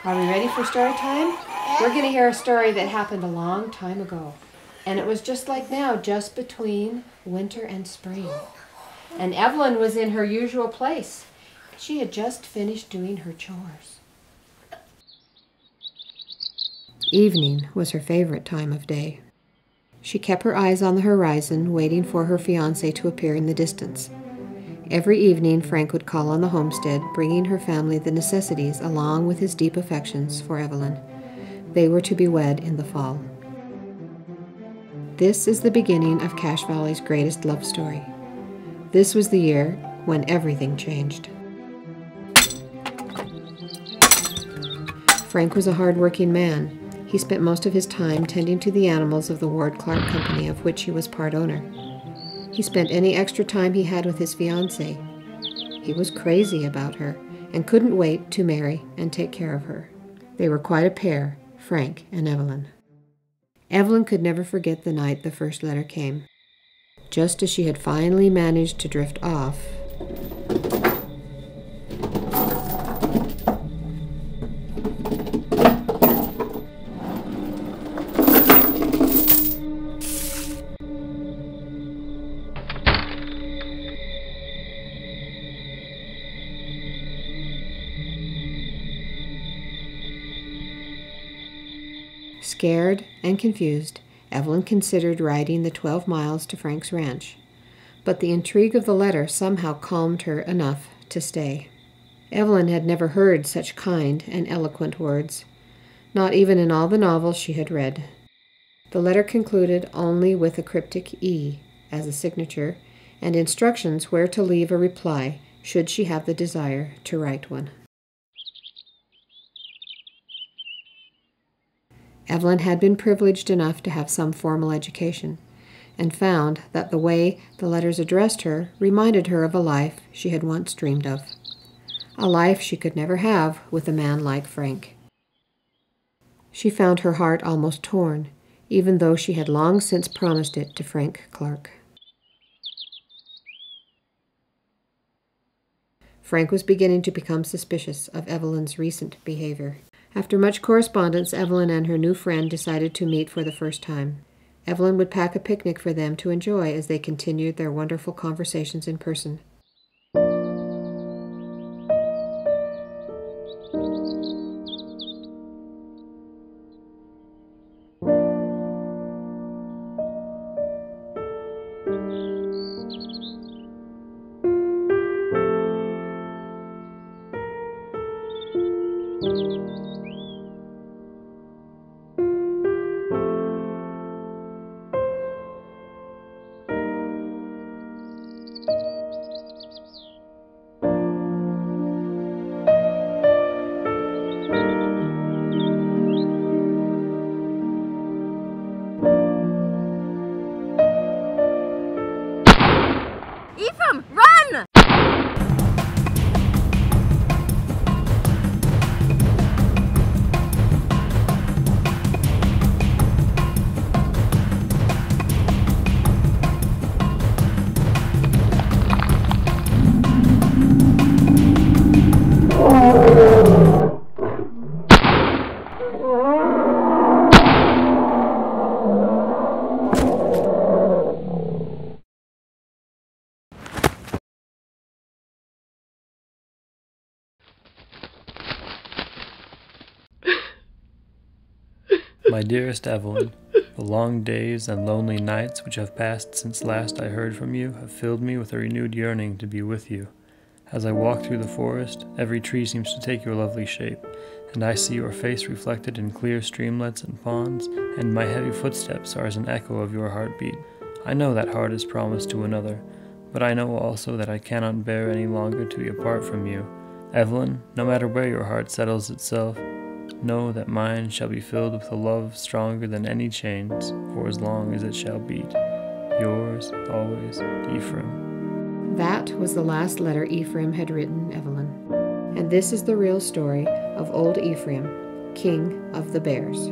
Are we ready for story time? We're going to hear a story that happened a long time ago. And it was just like now, just between winter and spring. And Evelyn was in her usual place. She had just finished doing her chores. Evening was her favorite time of day. She kept her eyes on the horizon, waiting for her fiancé to appear in the distance. Every evening, Frank would call on the homestead, bringing her family the necessities along with his deep affections for Evelyn. They were to be wed in the fall. This is the beginning of Cache Valley's greatest love story. This was the year when everything changed. Frank was a hard-working man. He spent most of his time tending to the animals of the Ward Clark Company, of which he was part owner. He spent any extra time he had with his fiancée. He was crazy about her and couldn't wait to marry and take care of her. They were quite a pair, Frank and Evelyn. Evelyn could never forget the night the first letter came. Just as she had finally managed to drift off, scared and confused, Evelyn considered riding the 12 miles to Frank's ranch, but the intrigue of the letter somehow calmed her enough to stay. Evelyn had never heard such kind and eloquent words, not even in all the novels she had read. The letter concluded only with a cryptic E as a signature and instructions where to leave a reply should she have the desire to write one. Evelyn had been privileged enough to have some formal education, and found that the way the letters addressed her reminded her of a life she had once dreamed of, a life she could never have with a man like Frank. She found her heart almost torn, even though she had long since promised it to Frank Clark. Frank was beginning to become suspicious of Evelyn's recent behavior. After much correspondence, Evelyn and her new friend decided to meet for the first time. Evelyn would pack a picnic for them to enjoy as they continued their wonderful conversations in person. Ephraim, run! My dearest Evelyn, the long days and lonely nights which have passed since last I heard from you have filled me with a renewed yearning to be with you. As I walk through the forest, every tree seems to take your lovely shape, and I see your face reflected in clear streamlets and ponds, and my heavy footsteps are as an echo of your heartbeat. I know that heart is promised to another, but I know also that I cannot bear any longer to be apart from you. Evelyn, no matter where your heart settles itself, know that mine shall be filled with a love stronger than any chains, for as long as it shall beat. Yours always, Ephraim. That was the last letter Ephraim had written Evelyn. And this is the real story of old Ephraim, king of the bears.